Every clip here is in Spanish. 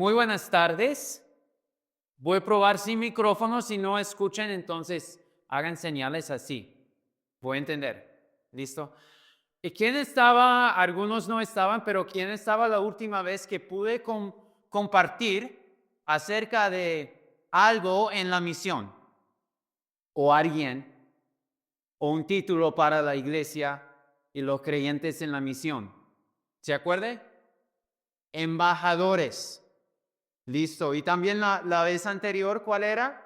Muy buenas tardes. Voy a probar sin micrófono. Si no escuchan, entonces hagan señales así. Voy a entender. ¿Listo? ¿Y quién estaba? Algunos no estaban, pero ¿quién estaba la última vez que pude compartir acerca de algo en la misión? O alguien, o un título para la iglesia y los creyentes en la misión. ¿Se acuerda? Embajadores. Listo. Y también la vez anterior, ¿cuál era?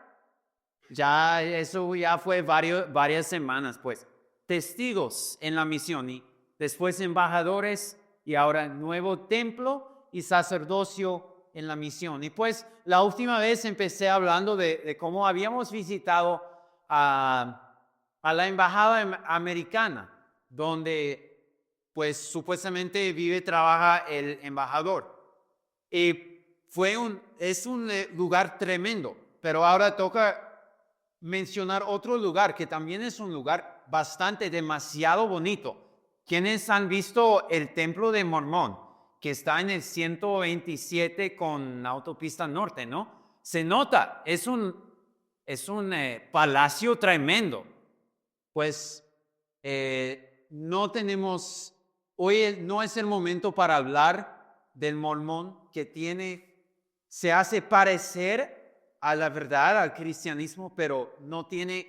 Ya eso ya fue varias semanas, pues. Testigos en la misión y después embajadores y ahora nuevo templo y sacerdocio en la misión. Y pues la última vez empecé hablando de cómo habíamos visitado a la embajada americana, donde pues supuestamente vive, trabaja el embajador. Y es un lugar tremendo, pero ahora toca mencionar otro lugar que también es un lugar demasiado bonito. ¿Quiénes han visto el Templo de Mormón, que está en el 127 con Autopista Norte, no? Se nota, es un palacio tremendo. Pues no tenemos, hoy no es el momento para hablar del mormón se hace parecer a la verdad, al cristianismo, pero no tiene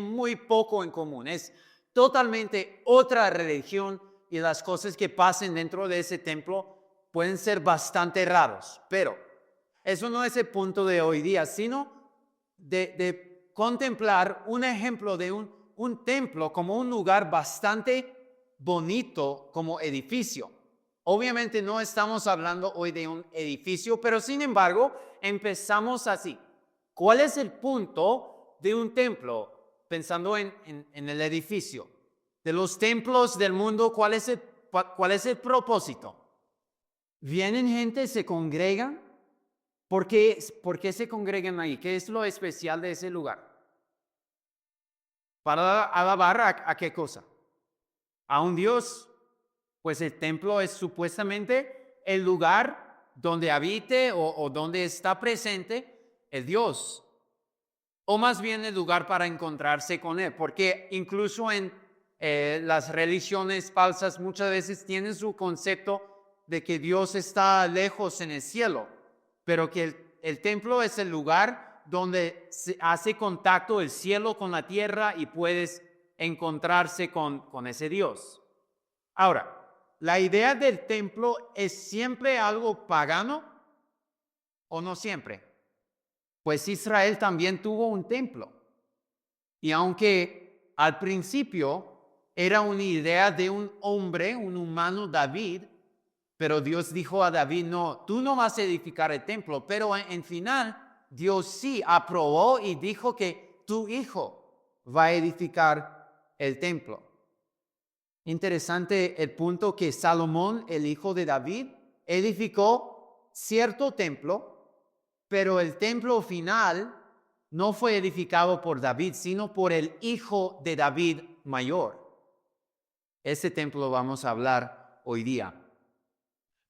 muy poco en común. Es totalmente otra religión y las cosas que pasen dentro de ese templo pueden ser bastante raros, pero eso no es el punto de hoy día, sino de contemplar un ejemplo de un templo como un lugar bastante bonito como edificio. Obviamente no estamos hablando hoy de un edificio, pero sin embargo empezamos así. ¿Cuál es el punto de un templo? Pensando en el edificio. De los templos del mundo, ¿cuál es el propósito? Vienen gente, se congregan. ¿Por qué se congregan ahí? ¿Qué es lo especial de ese lugar? Para alabar a qué cosa? A un Dios. Pues el templo es supuestamente el lugar donde habite o donde está presente el Dios. O más bien el lugar para encontrarse con Él. Porque incluso en las religiones falsas muchas veces tienen su concepto de que Dios está lejos en el cielo. Pero que el templo es el lugar donde se hace contacto el cielo con la tierra y puedes encontrarse con ese Dios. Ahora, ¿la idea del templo es siempre algo pagano o no siempre? Pues Israel también tuvo un templo. Y aunque al principio era una idea de un hombre, un humano, David, pero Dios dijo a David, no, tú no vas a edificar el templo, pero en final Dios sí aprobó y dijo que tu hijo va a edificar el templo. Interesante el punto que Salomón, el hijo de David, edificó cierto templo, pero el templo final no fue edificado por David, sino por el hijo de David mayor. Ese templo vamos a hablar hoy día.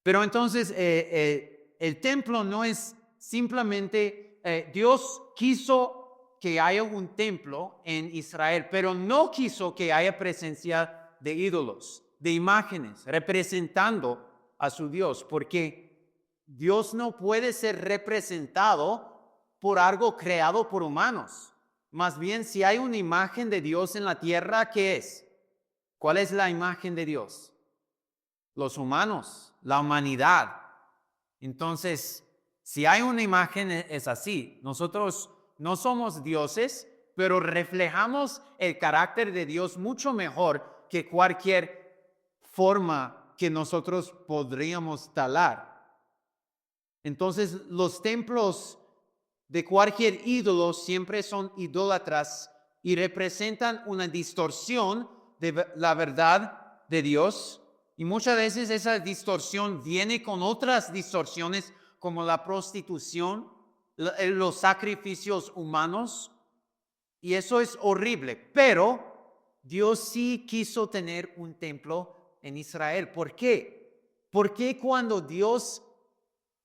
Pero entonces el templo no es simplemente, Dios quiso que haya un templo en Israel, pero no quiso que haya presencia de ídolos, de imágenes, representando a su Dios, porque Dios no puede ser representado por algo creado por humanos. Más bien, si hay una imagen de Dios en la tierra, ¿qué es? ¿Cuál es la imagen de Dios? Los humanos, la humanidad. Entonces, si hay una imagen, es así. Nosotros no somos dioses, pero reflejamos el carácter de Dios mucho mejor que cualquier forma que nosotros podríamos talar. Entonces, los templos de cualquier ídolo siempre son idólatras y representan una distorsión de la verdad de Dios. Y muchas veces esa distorsión viene con otras distorsiones como la prostitución, los sacrificios humanos. Y eso es horrible. Pero Dios sí quiso tener un templo en Israel. ¿Por qué? Porque cuando Dios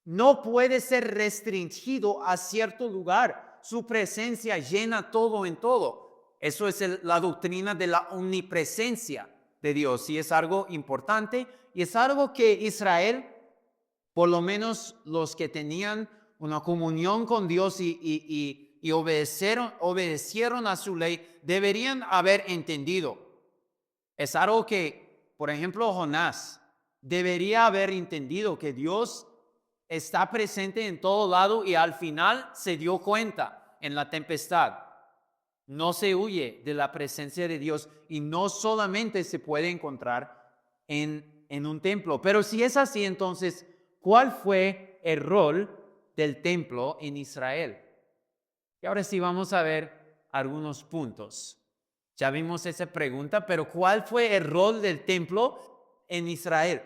no puede ser restringido a cierto lugar. Su presencia llena todo en todo. Eso es la doctrina de la omnipresencia de Dios. Y es algo importante y es algo que Israel, por lo menos los que tenían una comunión con Dios y obedecieron a su ley, deberían haber entendido. Es algo que, por ejemplo, Jonás debería haber entendido que Dios está presente en todo lado y al final se dio cuenta en la tempestad. No se huye de la presencia de Dios y no solamente se puede encontrar en un templo. Pero si es así, entonces, ¿cuál fue el rol del templo en Israel? Y ahora sí vamos a ver algunos puntos. Ya vimos esa pregunta, pero ¿cuál fue el rol del templo en Israel?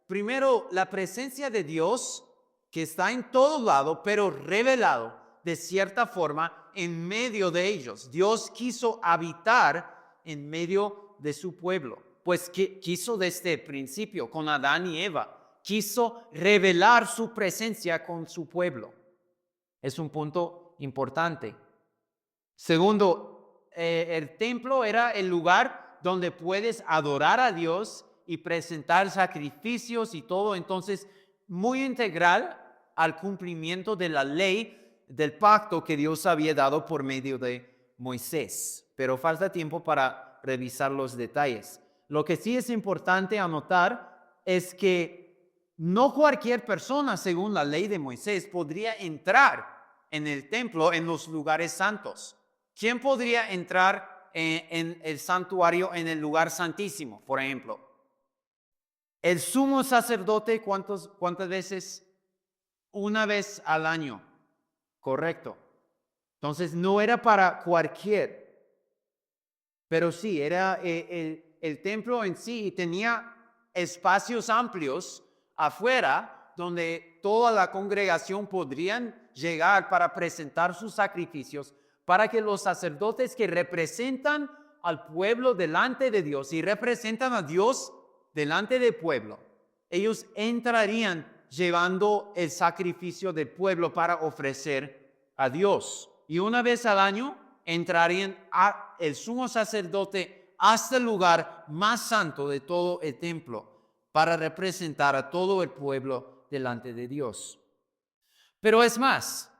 Primero, la presencia de Dios que está en todo lado, pero revelado de cierta forma en medio de ellos. Dios quiso habitar en medio de su pueblo, pues quiso desde el principio con Adán y Eva, quiso revelar su presencia con su pueblo. Es un punto importante. Segundo, el templo era el lugar donde puedes adorar a Dios y presentar sacrificios y todo. Entonces, muy integral al cumplimiento de la ley del pacto que Dios había dado por medio de Moisés. Pero falta tiempo para revisar los detalles. Lo que sí es importante anotar es que no cualquier persona, según la ley de Moisés, podría entrar en el templo, en los lugares santos. ¿Quién podría entrar en el santuario, en el lugar santísimo, por ejemplo? El sumo sacerdote, ¿cuántas veces? Una vez al año, correcto. Entonces no era para cualquier, pero sí, era el templo en sí tenía espacios amplios afuera donde toda la congregación podrían llegar para presentar sus sacrificios, para que los sacerdotes que representan al pueblo delante de Dios y representan a Dios delante del pueblo, ellos entrarían llevando el sacrificio del pueblo para ofrecer a Dios. Y una vez al año entrarían el sumo sacerdote hasta el lugar más santo de todo el templo para representar a todo el pueblo delante de Dios. Pero es más,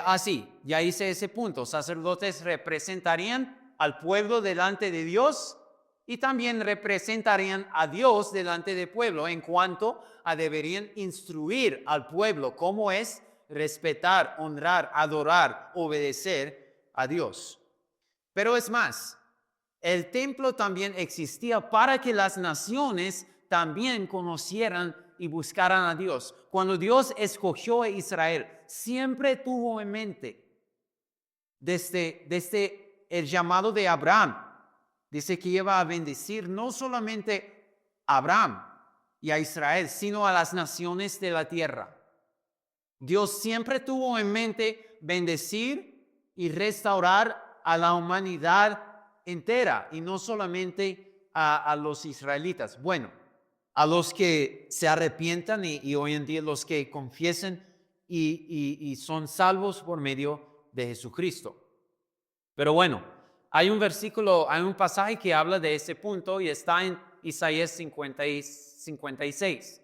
así, ya hice ese punto, sacerdotes representarían al pueblo delante de Dios y también representarían a Dios delante del pueblo en cuanto a deberían instruir al pueblo cómo es respetar, honrar, adorar, obedecer a Dios. Pero es más, el templo también existía para que las naciones también conocieran y buscaran a Dios. Cuando Dios escogió a Israel, siempre tuvo en mente desde el llamado de Abraham. Dice que iba a bendecir no solamente a Abraham y a Israel, sino a las naciones de la tierra. Dios siempre tuvo en mente bendecir y restaurar a la humanidad entera y no solamente a los israelitas. Bueno, a los que se arrepientan y hoy en día los que confiesen y son salvos por medio de Jesucristo. Pero bueno, hay un pasaje que habla de ese punto y está en Isaías 50 y 56.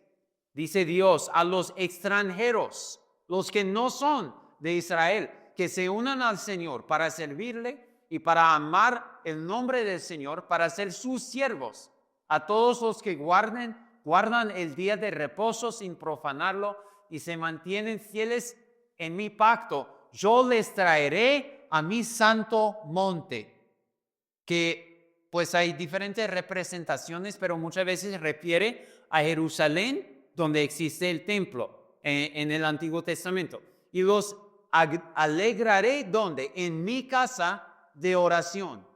Dice Dios a los extranjeros, los que no son de Israel, que se unan al Señor para servirle y para amar el nombre del Señor, para ser sus siervos. A todos los que guardan el día de reposo sin profanarlo y se mantienen fieles en mi pacto, yo les traeré a mi santo monte. Que pues hay diferentes representaciones, pero muchas veces refiere a Jerusalén, donde existe el templo en el Antiguo Testamento. Y los alegraré, ¿dónde? En mi casa de oración.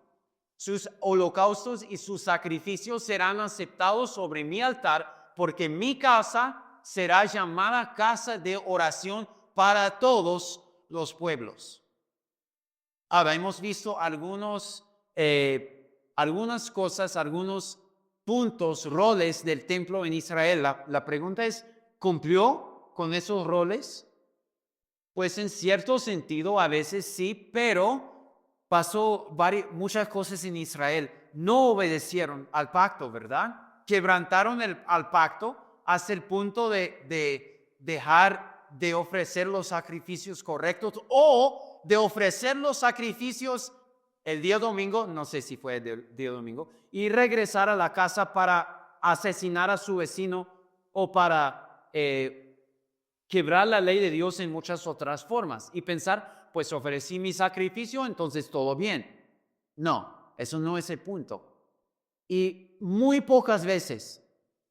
Sus holocaustos y sus sacrificios serán aceptados sobre mi altar, porque mi casa será llamada casa de oración para todos los pueblos. Ahora, hemos visto algunas cosas, algunos puntos, roles del templo en Israel. La pregunta es, ¿cumplió con esos roles? Pues en cierto sentido, a veces sí, pero pasó muchas cosas en Israel. No obedecieron al pacto, ¿verdad? Quebrantaron al pacto hasta el punto de dejar de ofrecer los sacrificios correctos o de ofrecer los sacrificios el día domingo, no sé si fue el día domingo, y regresar a la casa para asesinar a su vecino o para quebrar la ley de Dios en muchas otras formas y pensar, pues ofrecí mi sacrificio, entonces todo bien. No, eso no es el punto. Y muy pocas veces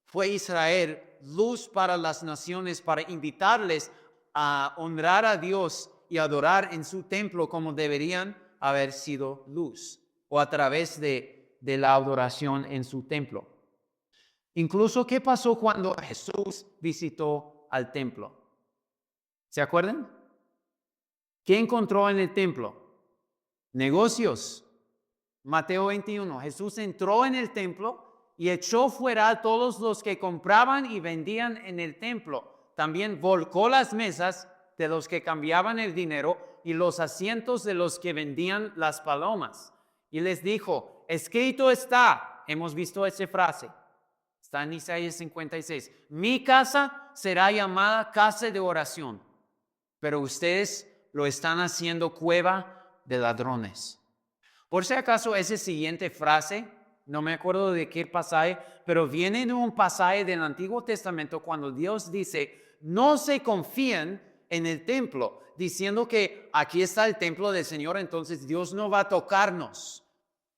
fue Israel luz para las naciones, para invitarles a honrar a Dios y adorar en su templo como deberían haber sido luz, o a través de la adoración en su templo. Incluso, ¿qué pasó cuando Jesús visitó al templo? ¿Se acuerdan? ¿Qué encontró en el templo? Negocios. Mateo 21. Jesús entró en el templo y echó fuera a todos los que compraban y vendían en el templo. También volcó las mesas de los que cambiaban el dinero y los asientos de los que vendían las palomas. Y les dijo, escrito está, hemos visto esa frase, está en Isaías 56, mi casa será llamada casa de oración, pero ustedes lo están haciendo cueva de ladrones. Por si acaso, esa siguiente frase, no me acuerdo de qué pasaje, pero viene de un pasaje del Antiguo Testamento cuando Dios dice, no se confíen en el templo, diciendo que aquí está el templo del Señor, entonces Dios no va a tocarnos.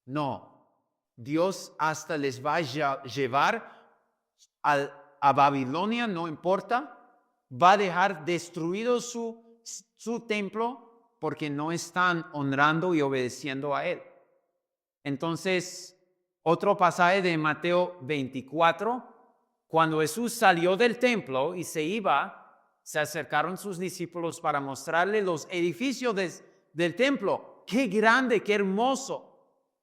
No, Dios hasta les va a llevar a Babilonia, no importa, va a dejar destruido su templo porque no están honrando y obedeciendo a Él. Entonces, otro pasaje de Mateo 24, cuando Jesús salió del templo y se iba, se acercaron sus discípulos para mostrarle los edificios del templo. ¡Qué grande, qué hermoso!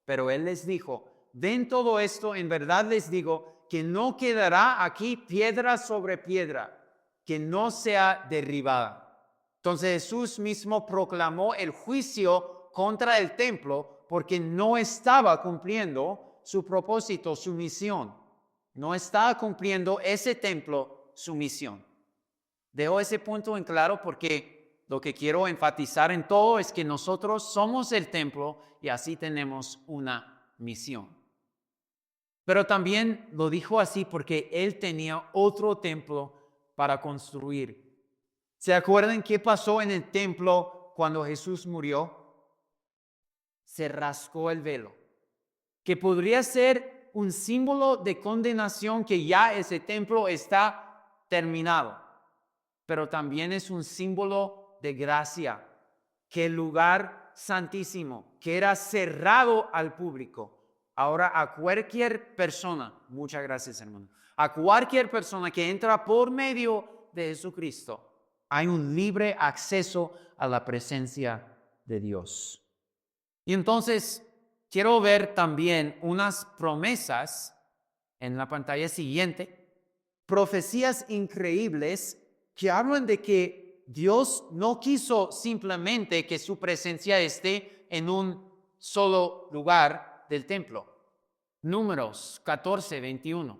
Pero Él les dijo, ven todo esto, en verdad les digo, que no quedará aquí piedra sobre piedra, que no sea derribada. Entonces Jesús mismo proclamó el juicio contra el templo porque no estaba cumpliendo su propósito, su misión. No estaba cumpliendo ese templo su misión. Dejo ese punto en claro porque lo que quiero enfatizar en todo es que nosotros somos el templo y así tenemos una misión. Pero también lo dijo así porque Él tenía otro templo para construir. ¿Se acuerdan qué pasó en el templo cuando Jesús murió? Se rascó el velo, que podría ser un símbolo de condenación que ya ese templo está terminado, pero también es un símbolo de gracia, que el lugar santísimo, que era cerrado al público, ahora a cualquier persona, muchas gracias hermano, a cualquier persona que entra por medio de Jesucristo, hay un libre acceso a la presencia de Dios. Y entonces quiero ver también unas promesas en la pantalla siguiente, profecías increíbles que hablan de que Dios no quiso simplemente que su presencia esté en un solo lugar del templo. Números 14:21.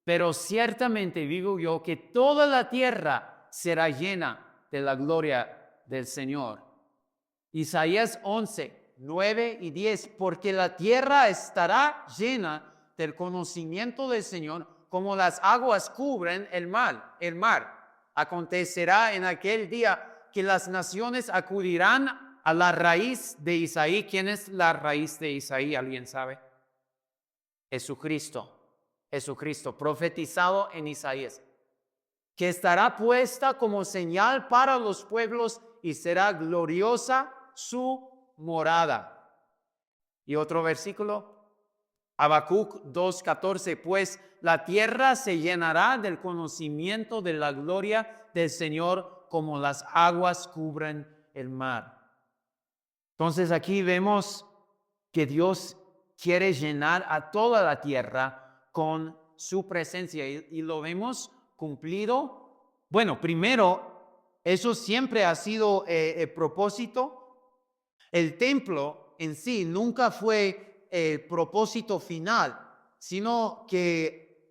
Pero ciertamente digo yo que toda la tierra será llena de la gloria del Señor. Isaías 11:9 y 10, porque la tierra estará llena del conocimiento del Señor, como las aguas cubren el mar. Acontecerá en aquel día que las naciones acudirán a la raíz de Isaí. ¿Quién es la raíz de Isaí? ¿Alguien sabe? Jesucristo, profetizado en Isaías, que estará puesta como señal para los pueblos y será gloriosa su morada. Y otro versículo, Habacuc 2:14, pues la tierra se llenará del conocimiento de la gloria del Señor como las aguas cubren el mar. Entonces aquí vemos que Dios quiere llenar a toda la tierra con su presencia y lo vemos cumplido Bueno, primero, eso siempre ha sido el propósito. El templo en sí nunca fue el propósito final, sino que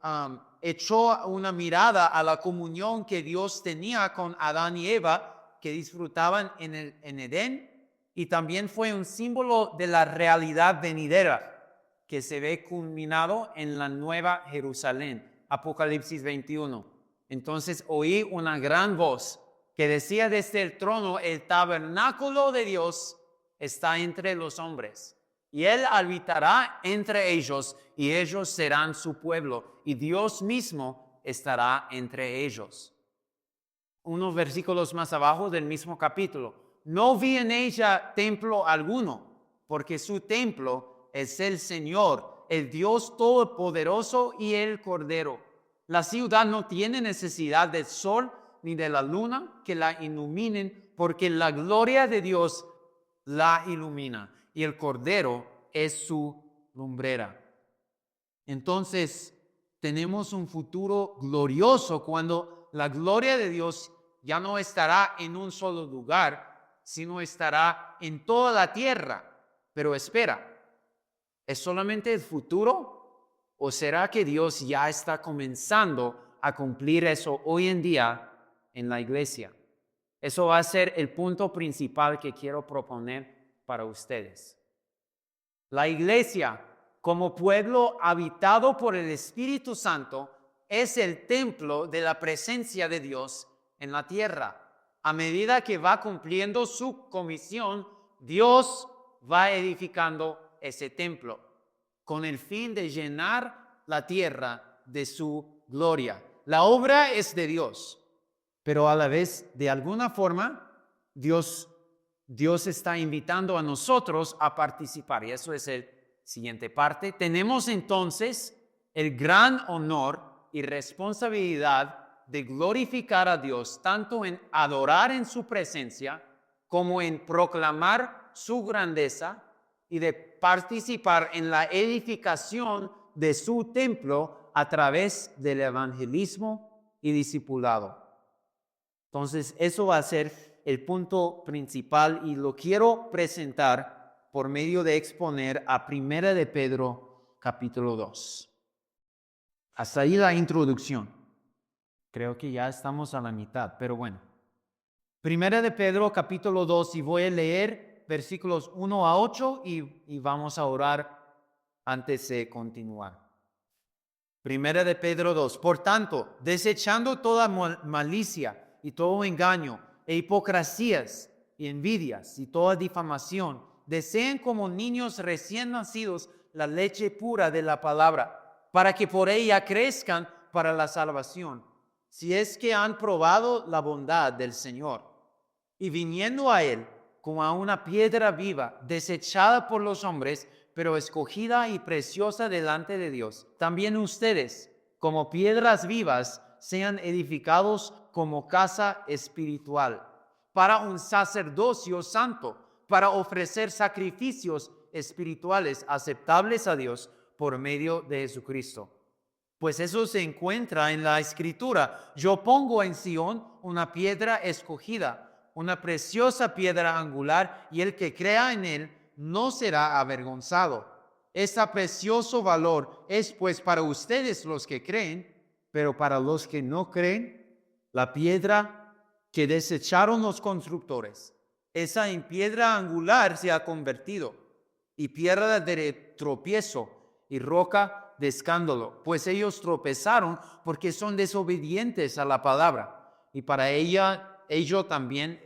echó una mirada a la comunión que Dios tenía con Adán y Eva, que disfrutaban en Edén, y también fue un símbolo de la realidad venidera que se ve culminado en la Nueva Jerusalén, Apocalipsis 21. Entonces oí una gran voz que decía desde el trono: el tabernáculo de Dios está entre los hombres, y Él habitará entre ellos, y ellos serán su pueblo, y Dios mismo estará entre ellos. Unos versículos más abajo del mismo capítulo: no vi en ella templo alguno, porque su templo es el Señor, el Dios Todopoderoso y el Cordero. La ciudad no tiene necesidad del sol ni de la luna que la iluminen, porque la gloria de Dios la ilumina, y el Cordero es su lumbrera. Entonces, tenemos un futuro glorioso cuando la gloria de Dios ya no estará en un solo lugar, sino estará en toda la tierra. Pero espera, ¿es solamente el futuro? ¿O será que Dios ya está comenzando a cumplir eso hoy en día en la iglesia? Eso va a ser el punto principal que quiero proponer para ustedes. La iglesia, como pueblo habitado por el Espíritu Santo, es el templo de la presencia de Dios en la tierra. A medida que va cumpliendo su comisión, Dios va edificando ese templo con el fin de llenar la tierra de su gloria. La obra es de Dios, pero a la vez, de alguna forma, Dios está invitando a nosotros a participar, y eso es el siguiente parte. Tenemos entonces el gran honor y responsabilidad de glorificar a Dios, tanto en adorar en su presencia como en proclamar su grandeza, y de participar en la edificación de su templo a través del evangelismo y discipulado. Entonces, eso va a ser el punto principal, y lo quiero presentar por medio de exponer a 1 de Pedro, capítulo 2. Hasta ahí la introducción. Creo que ya estamos a la mitad, pero bueno. 1 de Pedro, capítulo 2, y voy a leer versículos 1 a 8 y vamos a orar antes de continuar. 1 de Pedro 2. Por tanto, desechando toda malicia y todo engaño e hipocresías y envidias y toda difamación, deseen como niños recién nacidos la leche pura de la palabra, para que por ella crezcan para la salvación, si es que han probado la bondad del Señor. Y viniendo a Él como a una piedra viva, desechada por los hombres, pero escogida y preciosa delante de Dios, también ustedes, como piedras vivas, sean edificados como casa espiritual, para un sacerdocio santo, para ofrecer sacrificios espirituales aceptables a Dios por medio de Jesucristo. Pues eso se encuentra en la Escritura: yo pongo en Sión una piedra escogida, una preciosa piedra angular, y el que crea en él no será avergonzado. Este precioso valor es pues para ustedes los que creen, pero para los que no creen, la piedra que desecharon los constructores, esa en piedra angular se ha convertido, y piedra de tropiezo y roca de escándalo, pues ellos tropezaron porque son desobedientes a la palabra, y para ellos también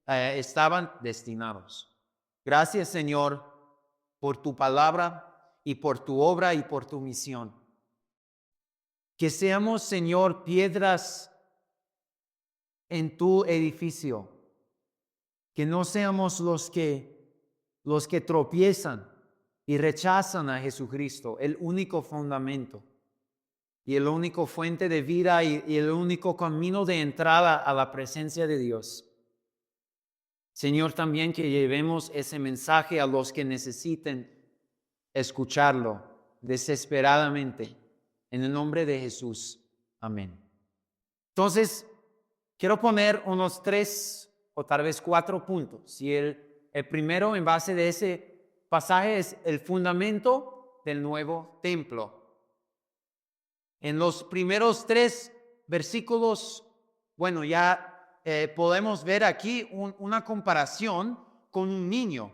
estaban destinados. Gracias, Señor, por tu palabra y por tu obra y por tu misión. Que seamos, Señor, piedras en tu edificio. Que no seamos los que tropiezan y rechazan a Jesucristo, el único fundamento y el único fuente de vida y el único camino de entrada a la presencia de Dios. Señor, también que llevemos ese mensaje a los que necesiten escucharlo desesperadamente. En el nombre de Jesús. Amén. Entonces, quiero poner unos 3 o tal vez 4 puntos. Y el primero en base de ese pasaje es el fundamento del nuevo templo. En los primeros 3 versículos, bueno, ya podemos ver aquí una comparación con un niño.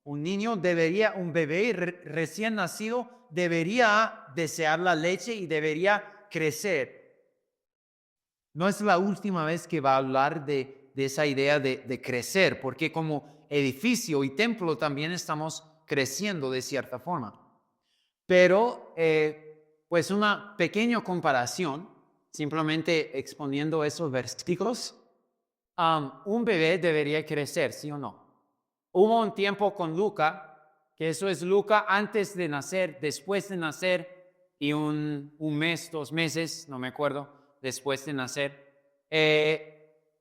Un niño un bebé recién nacido debería desear la leche y debería crecer. No es la última vez que va a hablar de esa idea de crecer, porque como edificio y templo también estamos creciendo de cierta forma. Pero, pues una pequeña comparación, simplemente exponiendo esos versículos, un bebé debería crecer, ¿sí o no? Hubo un tiempo con Luca, que eso es Luca antes de nacer, después de nacer, y un mes, 2 meses, no me acuerdo, después de nacer.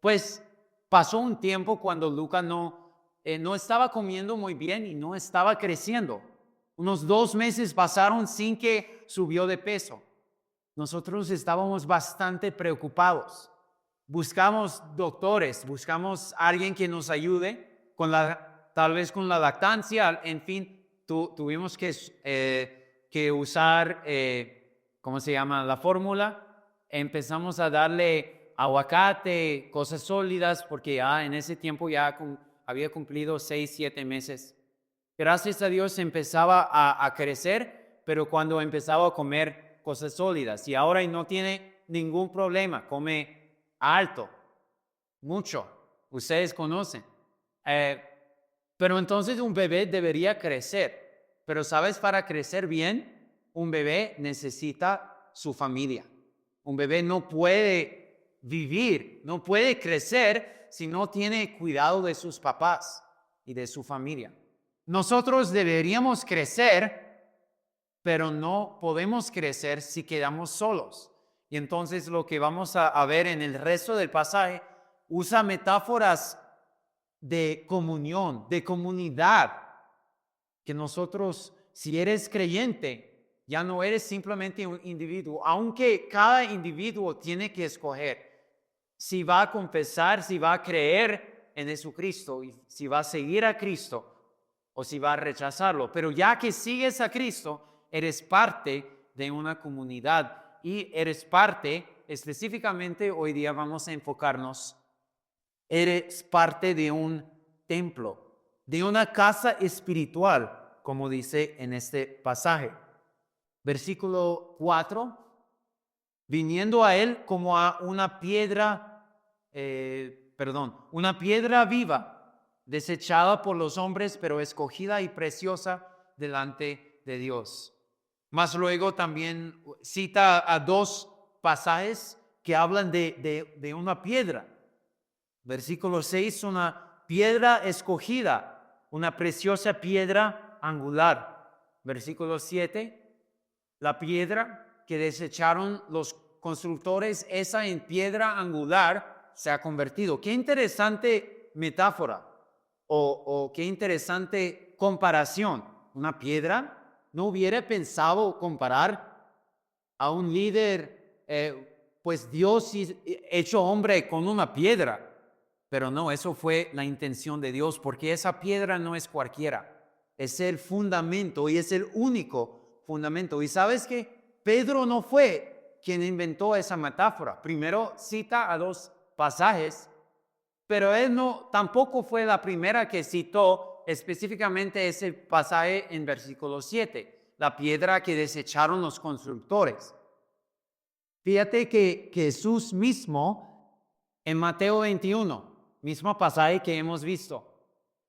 Pues pasó un tiempo cuando Luca no estaba comiendo muy bien y no estaba creciendo. Unos 2 meses pasaron sin que subió de peso. Nosotros estábamos bastante preocupados. Buscamos doctores, buscamos a alguien que nos ayude tal vez con la lactancia. En fin, tuvimos que usar, ¿cómo se llama? La fórmula. Empezamos a darle aguacate, cosas sólidas, porque ya en ese tiempo ya había cumplido 6, 7 meses. Gracias a Dios empezaba a crecer, pero cuando empezaba a comer cosas sólidas, y ahora no tiene ningún problema, come alto, mucho, ustedes conocen. Pero entonces un bebé debería crecer, pero ¿sabes? Para crecer bien, un bebé necesita su familia. Un bebé no puede vivir, no puede crecer si no tiene cuidado de sus papás y de su familia. Nosotros deberíamos crecer, pero no podemos crecer si quedamos solos. Y entonces lo que vamos a ver en el resto del pasaje usa metáforas de comunión, de comunidad, que nosotros, si eres creyente, ya no eres simplemente un individuo, aunque cada individuo tiene que escoger si va a confesar, si va a creer en Jesucristo y si va a seguir a Cristo o si va a rechazarlo. Pero ya que sigues a Cristo, eres parte de una comunidad y eres parte, específicamente hoy día vamos a enfocarnos, eres parte de un templo, de una casa espiritual, como dice en este pasaje. Versículo 4, viniendo a él como a una piedra viva, desechada por los hombres, pero escogida y preciosa delante de Dios. Más luego también cita a 2 pasajes que hablan de una piedra. Versículo 6, una piedra escogida, una preciosa piedra angular. Versículo 7, la piedra que desecharon los constructores, esa en piedra angular se ha convertido. Qué interesante metáfora o qué interesante comparación. Una piedra, no hubiera pensado comparar a un líder, pues Dios hecho hombre con una piedra. Pero no, eso fue la intención de Dios, porque esa piedra no es cualquiera. Es el fundamento y es el único fundamento. Y sabes que Pedro no fue quien inventó esa metáfora. Primero cita a 2 pasajes, pero él tampoco fue la primera que citó específicamente ese pasaje en versículo 7, la piedra que desecharon los constructores. Fíjate que Jesús mismo en Mateo 21, mismo pasaje que hemos visto,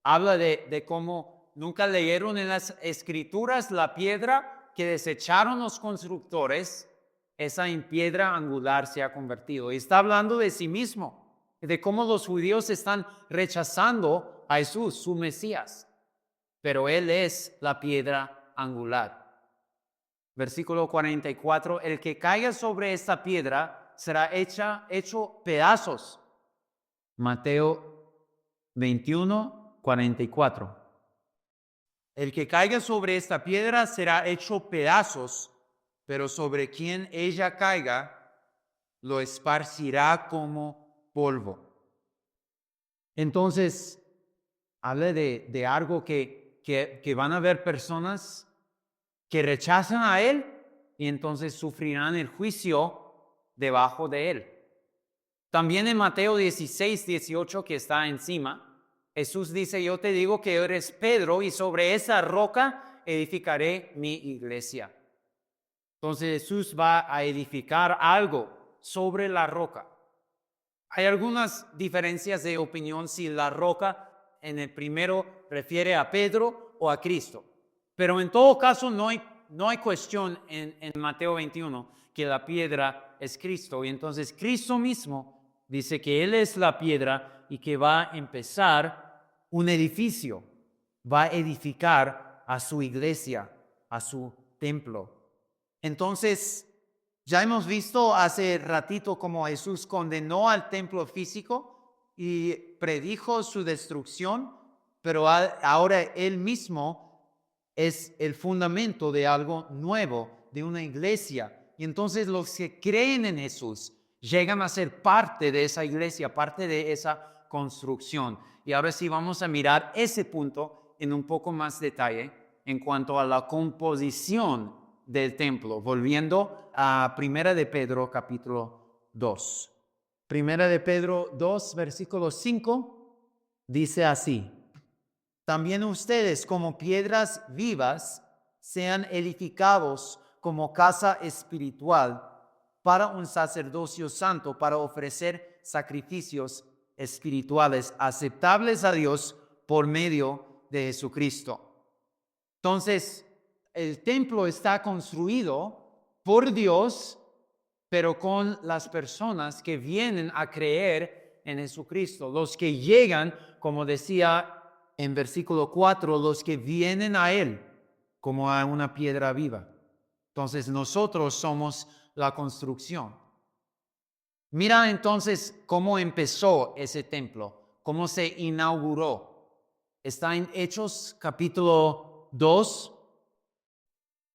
habla de cómo nunca leyeron en las escrituras la piedra que desecharon los constructores, esa en piedra angular se ha convertido. Y está hablando de sí mismo, de cómo los judíos están rechazando a Jesús, su Mesías, pero Él es la piedra angular. Versículo 44, el que caiga sobre esta piedra será hecho pedazos. Mateo 21, 44. El que caiga sobre esta piedra será hecho pedazos, pero sobre quien ella caiga lo esparcirá como polvo. Entonces, habla de algo que van a haber personas que rechazan a Él y entonces sufrirán el juicio debajo de Él. También en Mateo 16, 18, que está encima, Jesús dice, yo te digo que eres Pedro y sobre esa roca edificaré mi iglesia. Entonces Jesús va a edificar algo sobre la roca. Hay algunas diferencias de opinión si la roca en el primero refiere a Pedro o a Cristo. Pero en todo caso no hay cuestión en Mateo 21 que la piedra es Cristo. Y entonces Cristo mismo dice que Él es la piedra y que va a empezar un edificio. Va a edificar a su iglesia, a su templo. Entonces, ya hemos visto hace ratito cómo Jesús condenó al templo físico y predijo su destrucción, pero ahora Él mismo es el fundamento de algo nuevo, de una iglesia. Y entonces los que creen en Jesús llegan a ser parte de esa iglesia, parte de esa construcción. Y ahora sí vamos a mirar ese punto en un poco más detalle en cuanto a la composición del templo, volviendo a Primera de Pedro capítulo 2. Primera de Pedro 2, versículo 5, dice así: también ustedes como piedras vivas sean edificados como casa espiritual para un sacerdocio santo, para ofrecer sacrificios espirituales aceptables a Dios por medio de Jesucristo. Entonces, el templo está construido por Dios, pero con las personas que vienen a creer en Jesucristo. Los que llegan, como decía en versículo 4, los que vienen a Él como a una piedra viva. Entonces, nosotros somos la construcción. Mira entonces cómo empezó ese templo, cómo se inauguró. Está en Hechos capítulo 2.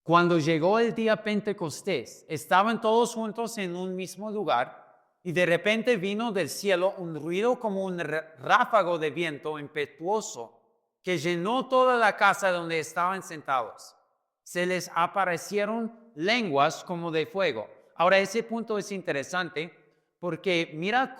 Cuando llegó el día Pentecostés, estaban todos juntos en un mismo lugar y de repente vino del cielo un ruido como un ráfago de viento impetuoso que llenó toda la casa donde estaban sentados. Se les aparecieron lenguas como de fuego. Ahora ese punto es interesante porque mira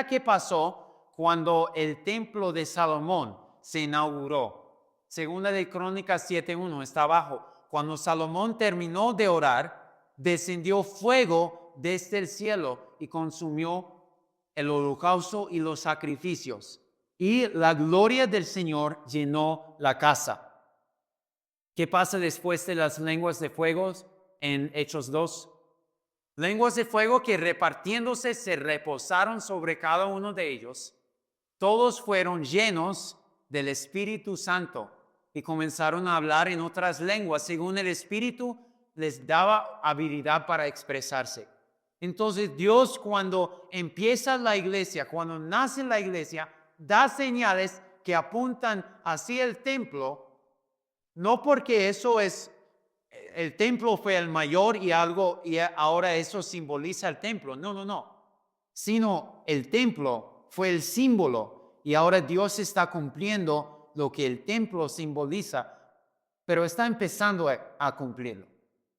qué pasó cuando el templo de Salomón se inauguró. Segunda de Crónicas 7:1 está abajo. Cuando Salomón terminó de orar, descendió fuego desde el cielo y consumió el holocausto y los sacrificios. Y la gloria del Señor llenó la casa. ¿Qué pasa después de las lenguas de fuego en Hechos 2? Lenguas de fuego que repartiéndose se reposaron sobre cada uno de ellos. Todos fueron llenos del Espíritu Santo y comenzaron a hablar en otras lenguas según el Espíritu les daba habilidad para expresarse. Entonces Dios, cuando empieza la iglesia, cuando nace la iglesia, da señales que apuntan hacia el templo, no porque el templo fue el mayor y ahora eso simboliza el templo. No. Sino el templo fue el símbolo y ahora Dios está cumpliendo lo que el templo simboliza, pero está empezando a cumplirlo.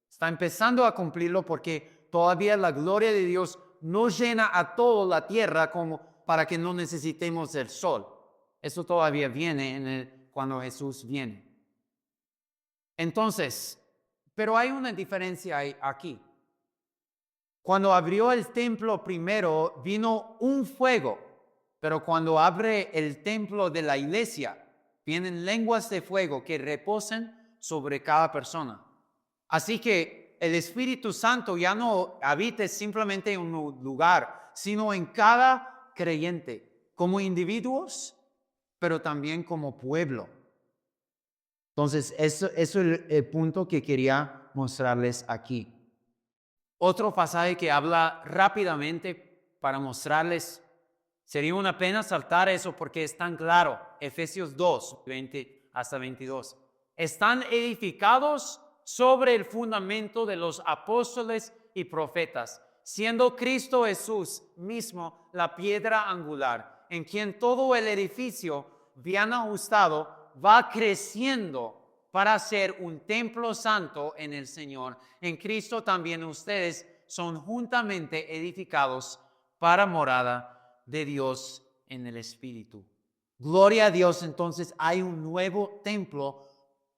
Está empezando a cumplirlo porque todavía la gloria de Dios no llena a toda la tierra como para que no necesitemos el sol. Eso todavía viene cuando Jesús viene. Entonces, pero hay una diferencia aquí. Cuando abrió el templo primero, vino un fuego, pero cuando abre el templo de la iglesia, vienen lenguas de fuego que reposan sobre cada persona. Así que el Espíritu Santo ya no habita simplemente en un lugar, sino en cada creyente, como individuos, pero también como pueblo. Entonces, eso es el punto que quería mostrarles aquí. Otro pasaje que habla rápidamente para mostrarles, sería una pena saltar eso porque es tan claro. Efesios 2, 20 hasta 22. Están edificados sobre el fundamento de los apóstoles y profetas. siendo Cristo Jesús mismo la piedra angular, en quien todo el edificio bien ajustado va creciendo para ser un templo santo en el Señor. En Cristo también ustedes son juntamente edificados para morada de Dios en el Espíritu. Gloria a Dios, entonces hay un nuevo templo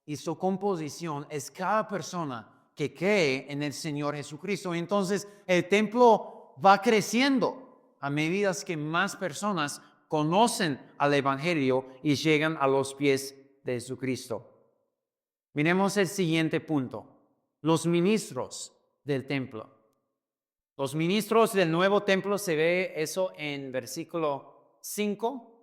y su composición es cada persona que cree en el Señor Jesucristo. Entonces el templo va creciendo a medida que más personas conocen al Evangelio y llegan a los pies de Jesucristo. Miremos el siguiente punto, los ministros del templo. Los ministros del nuevo templo, se ve eso en versículo 5.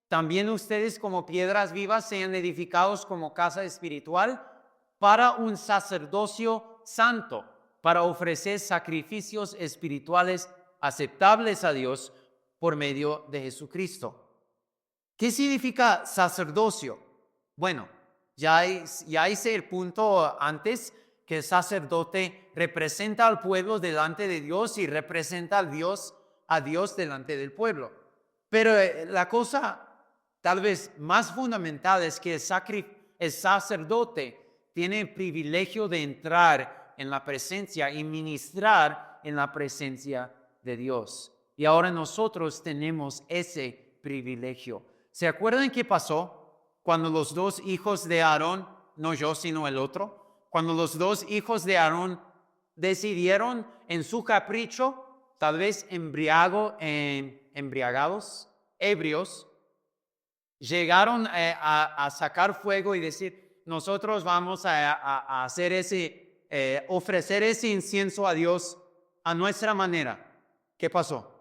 También ustedes como piedras vivas sean edificados como casa espiritual para un sacerdocio santo, para ofrecer sacrificios espirituales aceptables a Dios por medio de Jesucristo. ¿Qué significa sacerdocio? Bueno, ya hice el punto antes, que el sacerdote representa al pueblo delante de Dios y representa a Dios delante del pueblo. Pero la cosa tal vez más fundamental es que el sacerdote tiene el privilegio de entrar en la presencia y ministrar en la presencia de Dios. Y ahora nosotros tenemos ese privilegio. ¿Se acuerdan qué pasó cuando los dos hijos de Aarón, no yo sino el otro, cuando los dos hijos de Aarón decidieron en su capricho, tal vez embriagados, ebrios, llegaron a sacar fuego y decir, nosotros vamos a hacer ofrecer ese incienso a Dios a nuestra manera? ¿Qué pasó?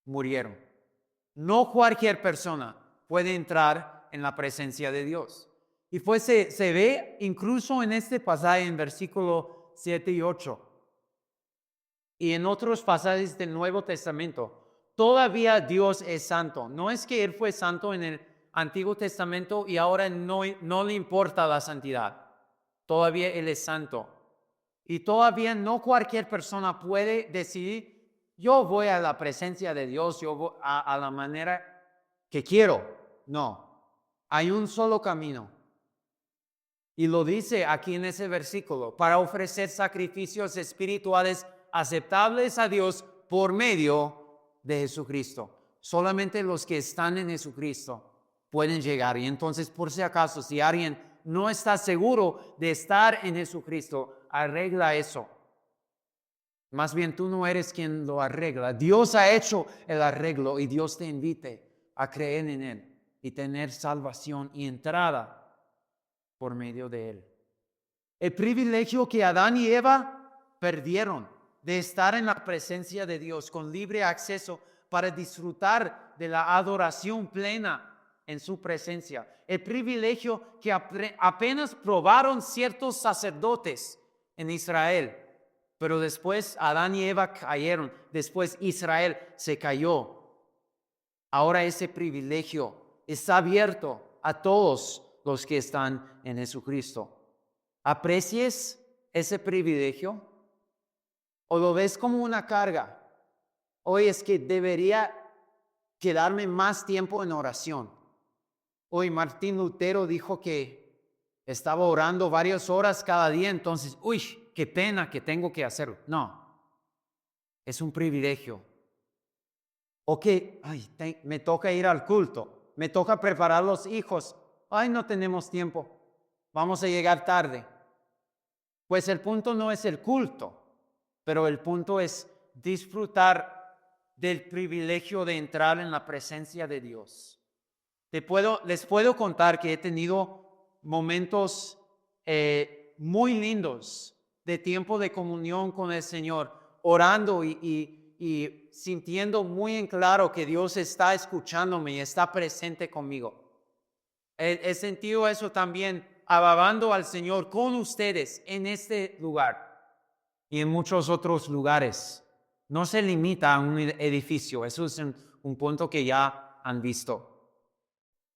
Murieron. No cualquier persona puede entrar en la presencia de Dios. Y pues se ve incluso en este pasaje en versículo 7 y 8. Y en otros pasajes del Nuevo Testamento. Todavía Dios es santo. No es que Él fue santo en el Antiguo Testamento y ahora no le importa la santidad. Todavía Él es santo. Y todavía no cualquier persona puede decidir, yo voy a la presencia de Dios, yo voy a la manera que quiero. No, hay un solo camino. Y lo dice aquí en ese versículo, para ofrecer sacrificios espirituales aceptables a Dios por medio de Jesucristo. Solamente los que están en Jesucristo pueden llegar. Y entonces, por si acaso, si alguien no está seguro de estar en Jesucristo, arregla eso. Más bien tú no eres quien lo arregla. Dios ha hecho el arreglo y Dios te invite a creer en Él y tener salvación y entrada por medio de Él. El privilegio que Adán y Eva perdieron de estar en la presencia de Dios con libre acceso para disfrutar de la adoración plena en su presencia. El privilegio que apenas probaron ciertos sacerdotes en Israel, pero después Adán y Eva cayeron, después Israel se cayó. Ahora ese privilegio está abierto a todos los que están en Jesucristo. ¿Aprecies ese privilegio o lo ves como una carga? Hoy es que debería quedarme más tiempo en oración. Hoy Martín Lutero dijo que estaba orando varias horas cada día, entonces, qué pena que tengo que hacerlo. No, es un privilegio. O que, me toca ir al culto, me toca preparar los hijos. No tenemos tiempo, vamos a llegar tarde. Pues el punto no es el culto, pero el punto es disfrutar del privilegio de entrar en la presencia de Dios. Les puedo contar que he tenido momentos muy lindos de tiempo de comunión con el Señor, orando y sintiendo muy en claro que Dios está escuchándome y está presente conmigo. He sentido eso también alabando al Señor con ustedes en este lugar y en muchos otros lugares. No se limita a un edificio, eso es un punto que ya han visto.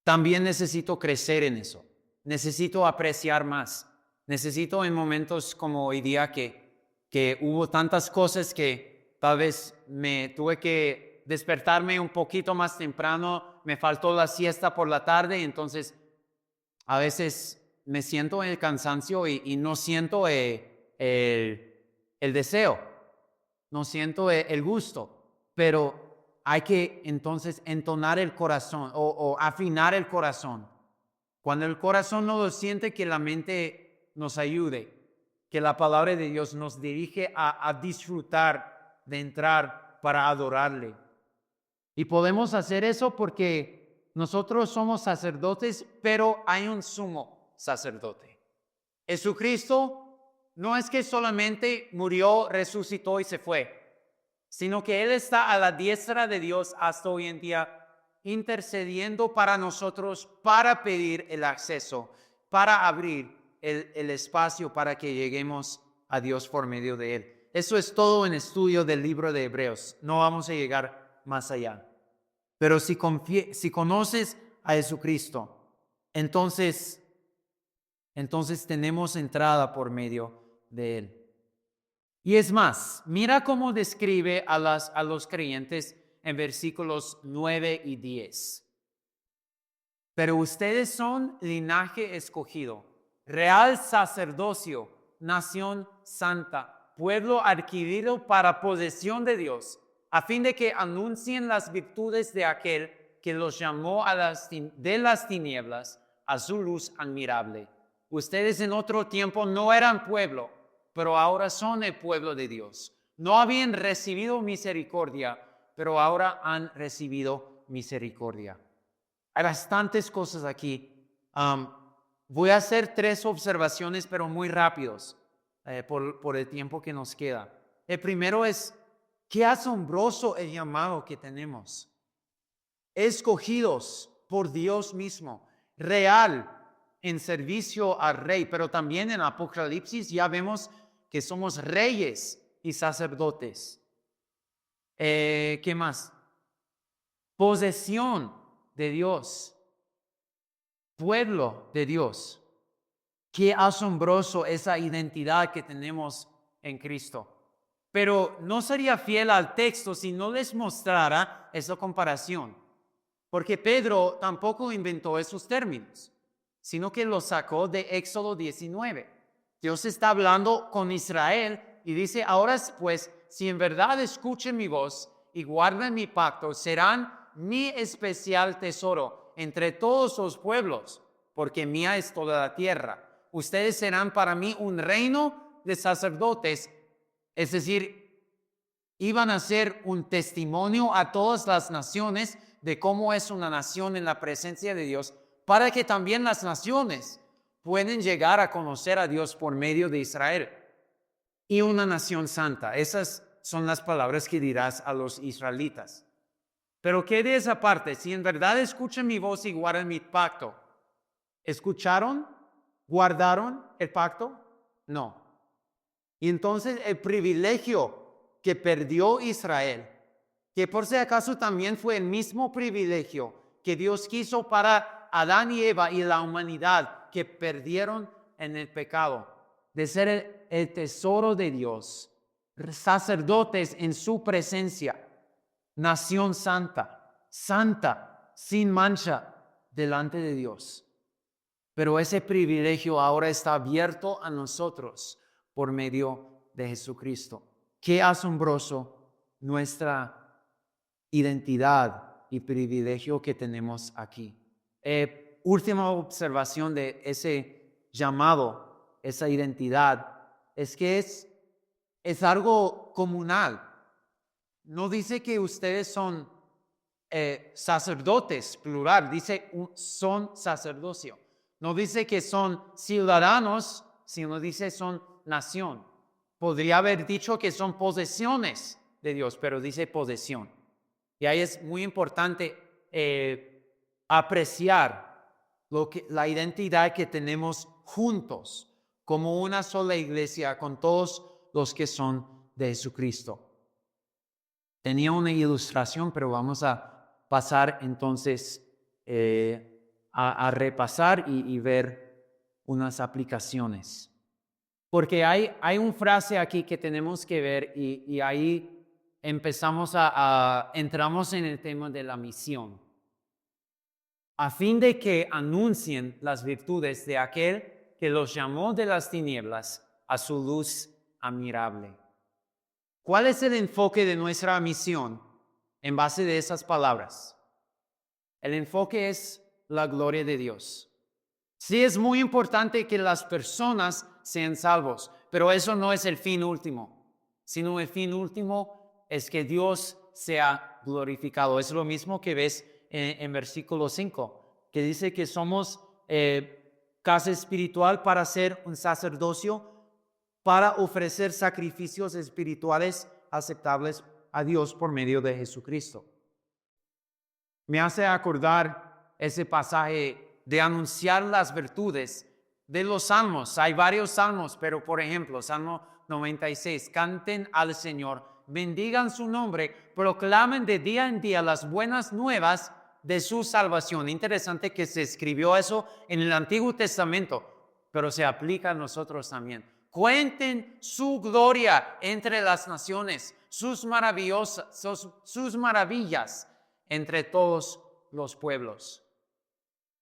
También necesito crecer en eso, necesito apreciar más, necesito en momentos como hoy día que que hubo tantas cosas que tal vez me tuve que despertarme un poquito más temprano, me faltó la siesta por la tarde, entonces a veces me siento el cansancio y no siento el deseo, no siento el gusto, pero hay que entonces entonar el corazón o afinar el corazón. Cuando el corazón no lo siente, que la mente nos ayude, que la palabra de Dios nos dirige a disfrutar de entrar para adorarle. Y podemos hacer eso porque nosotros somos sacerdotes, pero hay un sumo sacerdote. Jesucristo no es que solamente murió, resucitó y se fue, sino que Él está a la diestra de Dios hasta hoy en día, intercediendo para nosotros, para pedir el acceso, para abrir el espacio para que lleguemos a Dios por medio de Él. Eso es todo en estudio del libro de Hebreos. No vamos a llegar más allá. Pero si conoces a Jesucristo, entonces tenemos entrada por medio de Él. Y es más, mira cómo describe a los creyentes en versículos 9 y 10. Pero ustedes son linaje escogido, real sacerdocio, nación santa, pueblo adquirido para posesión de Dios, a fin de que anuncien las virtudes de aquel que los llamó de las tinieblas a su luz admirable. Ustedes en otro tiempo no eran pueblo, pero ahora son el pueblo de Dios. No habían recibido misericordia, pero ahora han recibido misericordia. Hay bastantes cosas aquí. Voy a hacer 3 observaciones, pero muy rápidos, por el tiempo que nos queda. El primero es, qué asombroso el llamado que tenemos. Escogidos por Dios mismo, real, en servicio al Rey, pero también en Apocalipsis ya vemos que somos reyes y sacerdotes. ¿Qué más? Posesión de Dios, pueblo de Dios. Qué asombroso esa identidad que tenemos en Cristo. Pero no sería fiel al texto si no les mostrara esa comparación, porque Pedro tampoco inventó esos términos, sino que los sacó de Éxodo 19. Dios está hablando con Israel y dice, ahora pues, si en verdad escuchen mi voz y guarden mi pacto, serán mi especial tesoro entre todos los pueblos, porque mía es toda la tierra. Ustedes serán para mí un reino de sacerdotes, es decir, iban a ser un testimonio a todas las naciones de cómo es una nación en la presencia de Dios, para que también las naciones pueden llegar a conocer a Dios por medio de Israel. Y una nación santa. Esas son las palabras que dirás a los israelitas. Pero ¿qué de esa parte? Si en verdad escuchan mi voz y guardan mi pacto, ¿escucharon? ¿Guardaron el pacto? No. Y entonces el privilegio que perdió Israel, que por si acaso también fue el mismo privilegio que Dios quiso para Adán y Eva y la humanidad que perdieron en el pecado, de ser el tesoro de Dios, sacerdotes en su presencia, nación santa, santa, sin mancha delante de Dios. Pero ese privilegio ahora está abierto a nosotros por medio de Jesucristo. Qué asombroso nuestra identidad y privilegio que tenemos aquí. Última observación de ese llamado, esa identidad, es que es algo comunal. No dice que ustedes son sacerdotes, plural, dice son sacerdocio. No dice que son ciudadanos, sino dice son nación. Podría haber dicho que son posesiones de Dios, pero dice posesión. Y ahí es muy importante apreciar la identidad que tenemos juntos, como una sola iglesia, con todos los que son de Jesucristo. Tenía una ilustración, pero vamos a pasar entonces a repasar y ver unas aplicaciones. Porque hay una frase aquí que tenemos que ver y ahí empezamos entramos en el tema de la misión. A fin de que anuncien las virtudes de aquel que los llamó de las tinieblas a su luz admirable. ¿Cuál es el enfoque de nuestra misión en base de esas palabras? El enfoque es la gloria de Dios. Sí, es muy importante que las personas sean salvos, pero eso no es el fin último, sino el fin último es que Dios sea glorificado. Es lo mismo que ves en versículo 5, que dice que somos casa espiritual para ser un sacerdocio, para ofrecer sacrificios espirituales aceptables a Dios por medio de Jesucristo. Me hace acordar ese pasaje de anunciar las virtudes de los salmos. Hay varios salmos, pero por ejemplo, Salmo 96, canten al Señor, bendigan su nombre, proclamen de día en día las buenas nuevas de su salvación. Interesante que se escribió eso en el Antiguo Testamento, pero se aplica a nosotros también. Cuenten su gloria entre las naciones, sus maravillas entre todos los pueblos.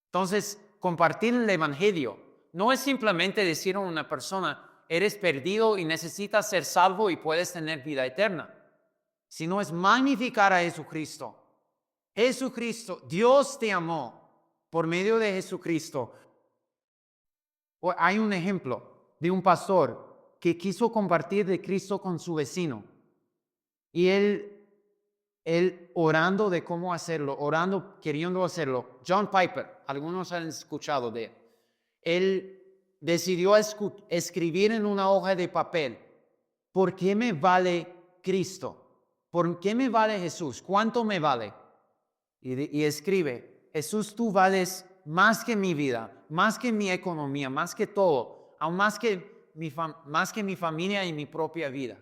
Entonces, compartir el evangelio no es simplemente decir a una persona, eres perdido y necesitas ser salvo y puedes tener vida eterna, sino es magnificar a Jesucristo. Jesucristo, Dios te amó por medio de Jesucristo. Hay un ejemplo de un pastor que quiso compartir de Cristo con su vecino y él orando de cómo hacerlo, orando, queriendo hacerlo. John Piper, algunos han escuchado de él. Él decidió escribir en una hoja de papel, ¿por qué me vale Cristo? ¿Por qué me vale Jesús? ¿Cuánto me vale? Y escribe, Jesús, tú vales más que mi vida, más que mi economía, más que todo, aún más que mi familia y mi propia vida.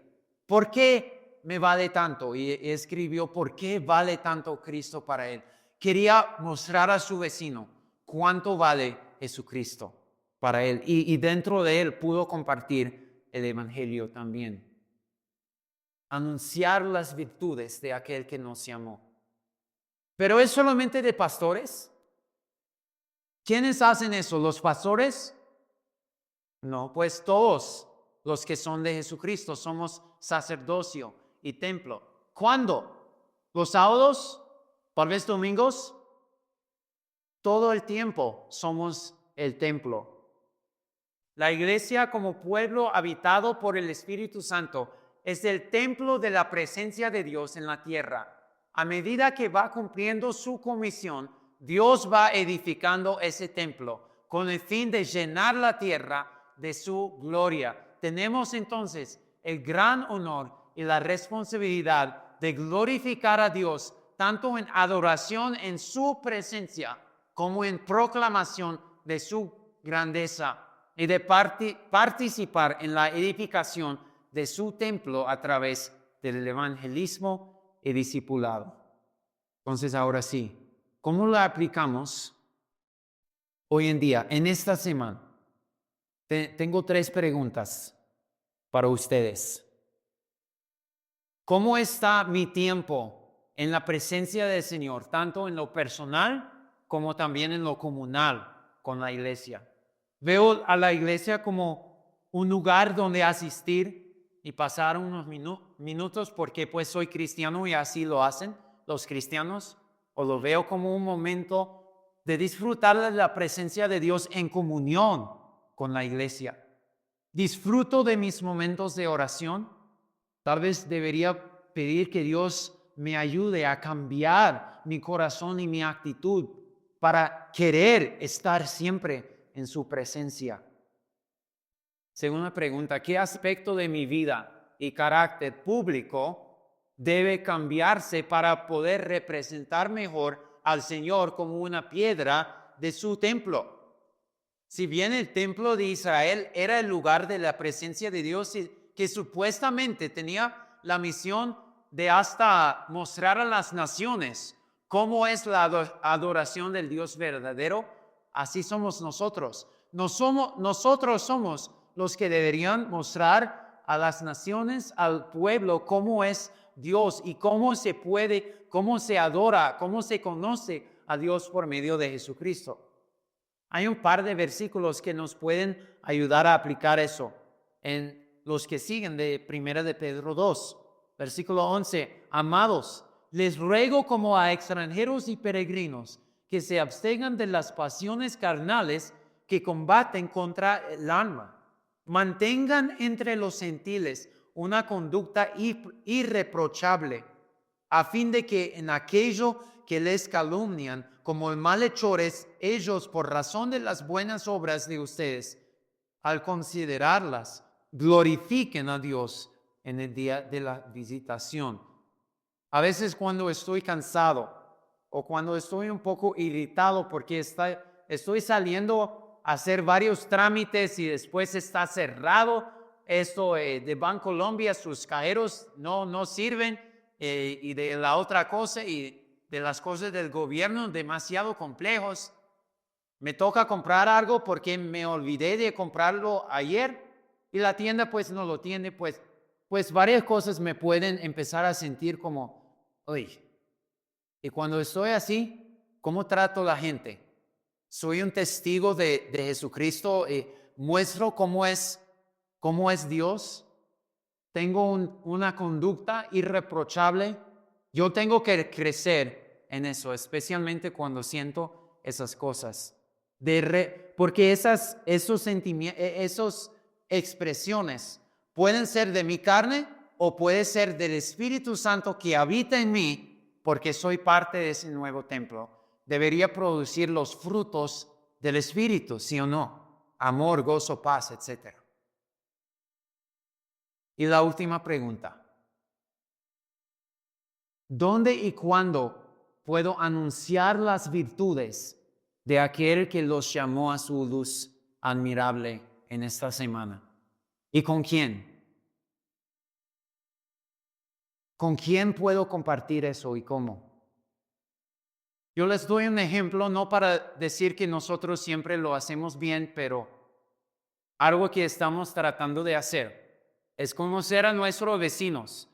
¿Por qué me vale tanto? Y escribió, ¿por qué vale tanto Cristo para él? Quería mostrar a su vecino cuánto vale Jesucristo para él. Y dentro de él pudo compartir el evangelio también. Anunciar las virtudes de aquel que nos llamó. ¿Pero es solamente de pastores? ¿Quiénes hacen eso? ¿Los pastores? No, pues todos los que son de Jesucristo somos sacerdocio y templo. ¿Cuándo? ¿Los sábados? ¿Tal vez domingos? Todo el tiempo somos el templo. La iglesia como pueblo habitado por el Espíritu Santo es el templo de la presencia de Dios en la tierra. A medida que va cumpliendo su comisión, Dios va edificando ese templo con el fin de llenar la tierra de su gloria. Tenemos entonces el gran honor y la responsabilidad de glorificar a Dios tanto en adoración en su presencia como en proclamación de su grandeza y de participar en la edificación de su templo a través del evangelismo y discipulado. Entonces, ahora sí, ¿cómo lo aplicamos hoy en día, en esta semana? Tengo 3 preguntas para ustedes. ¿Cómo está mi tiempo en la presencia del Señor, tanto en lo personal como también en lo comunal con la iglesia? Veo a la iglesia como un lugar donde asistir y pasar unos minutos porque pues soy cristiano y así lo hacen los cristianos, o lo veo como un momento de disfrutar de la presencia de Dios en comunión con la iglesia. Disfruto de mis momentos de oración. Tal vez debería pedir que Dios me ayude a cambiar mi corazón y mi actitud para querer estar siempre en su presencia. Segunda pregunta, ¿qué aspecto de mi vida y carácter público debe cambiarse para poder representar mejor al Señor como una piedra de su templo? Si bien el templo de Israel era el lugar de la presencia de Dios que supuestamente tenía la misión de hasta mostrar a las naciones cómo es la adoración del Dios verdadero, así somos nosotros. Nosotros somos los que deberían mostrar a las naciones, al pueblo, cómo es Dios y cómo se adora, cómo se conoce a Dios por medio de Jesucristo. Hay un par de versículos que nos pueden ayudar a aplicar eso. En los que siguen de 1 de Pedro 2, versículo 11. Amados, les ruego como a extranjeros y peregrinos que se abstengan de las pasiones carnales que combaten contra el alma. Mantengan entre los gentiles una conducta irreprochable, a fin de que en aquello que les calumnian como malhechores, ellos por razón de las buenas obras de ustedes, al considerarlas, glorifiquen a Dios en el día de la visitación. A veces cuando estoy cansado o cuando estoy un poco irritado porque estoy saliendo a hacer varios trámites y después está cerrado esto de Bancolombia, sus cajeros no sirven, y de la otra cosa y de las cosas del gobierno demasiado complejos. Me toca comprar algo porque me olvidé de comprarlo ayer y la tienda pues no lo tiene, pues varias cosas me pueden empezar a sentir como, uy, y cuando estoy así, ¿cómo trato a la gente? Soy un testigo de Jesucristo, muestro cómo es Dios, tengo una conducta irreprochable. Yo tengo que crecer en eso, especialmente cuando siento esas cosas. Porque esas expresiones pueden ser de mi carne o puede ser del Espíritu Santo que habita en mí, porque soy parte de ese nuevo templo. Debería producir los frutos del Espíritu, ¿sí o no? Amor, gozo, paz, etc. Y la última pregunta. ¿Dónde y cuándo puedo anunciar las virtudes de aquel que los llamó a su luz admirable en esta semana? ¿Y con quién? ¿Con quién puedo compartir eso y cómo? Yo les doy un ejemplo, no para decir que nosotros siempre lo hacemos bien, pero algo que estamos tratando de hacer es conocer a nuestros vecinos,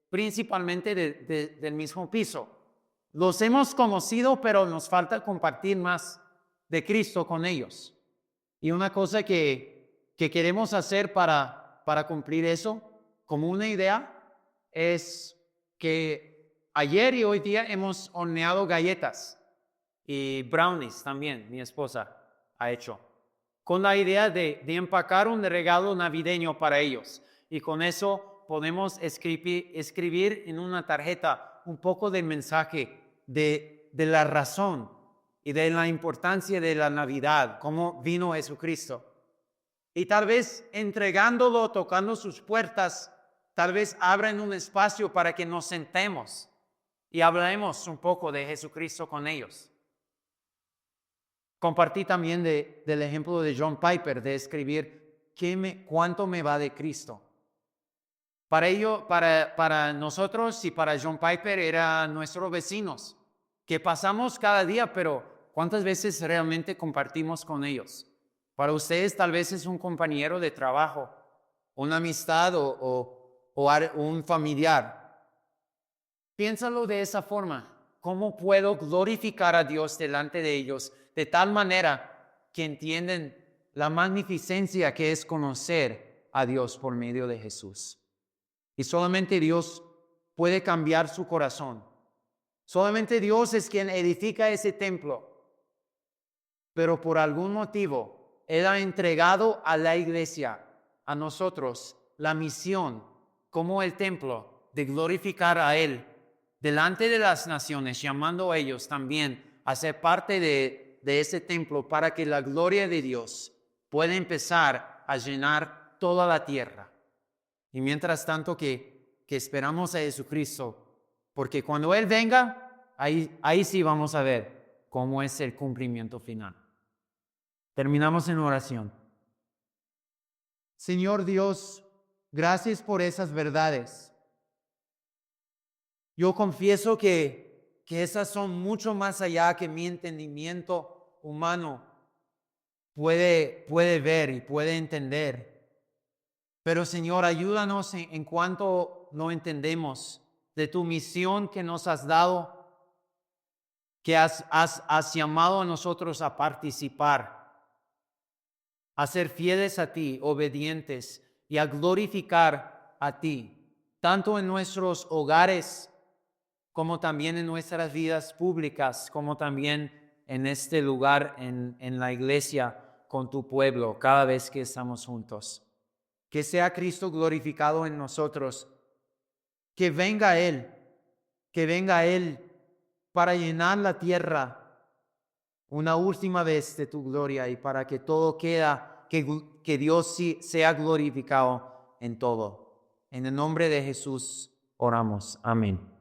principalmente del mismo piso. Los hemos conocido, pero nos falta compartir más de Cristo con ellos. Y una cosa que queremos hacer para cumplir eso, como una idea, es que ayer y hoy día hemos horneado galletas y brownies también, mi esposa ha hecho, con la idea de empacar un regalo navideño para ellos. Y con eso podemos escribir en una tarjeta un poco del mensaje de la razón y de la importancia de la Navidad, cómo vino Jesucristo. Y tal vez entregándolo, tocando sus puertas, tal vez abran un espacio para que nos sentemos y hablemos un poco de Jesucristo con ellos. Compartí también del ejemplo de John Piper, de escribir cuánto me va de Cristo. Para nosotros y para John Piper eran nuestros vecinos, que pasamos cada día, pero ¿cuántas veces realmente compartimos con ellos? Para ustedes tal vez es un compañero de trabajo, una amistad o un familiar. Piénsalo de esa forma. ¿Cómo puedo glorificar a Dios delante de ellos de tal manera que entienden la magnificencia que es conocer a Dios por medio de Jesús? Y solamente Dios puede cambiar su corazón. Solamente Dios es quien edifica ese templo. Pero por algún motivo, Él ha entregado a la iglesia, a nosotros, la misión como el templo de glorificar a Él delante de las naciones, llamando a ellos también a ser parte de ese templo para que la gloria de Dios pueda empezar a llenar toda la tierra. Y mientras tanto que esperamos a Jesucristo, porque cuando Él venga, ahí sí vamos a ver cómo es el cumplimiento final. Terminamos en oración. Señor Dios, gracias por esas verdades. Yo confieso que esas son mucho más allá que mi entendimiento humano. puede ver y puede entender. Pero Señor, ayúdanos en cuanto no entendemos de tu misión que nos has dado, que has llamado a nosotros a participar, a ser fieles a ti, obedientes y a glorificar a ti, tanto en nuestros hogares como también en nuestras vidas públicas, como también en este lugar, en la iglesia, con tu pueblo, cada vez que estamos juntos. Que sea Cristo glorificado en nosotros, que venga Él para llenar la tierra una última vez de tu gloria y para que todo queda, que Dios sí sea glorificado en todo. En el nombre de Jesús oramos. Amén.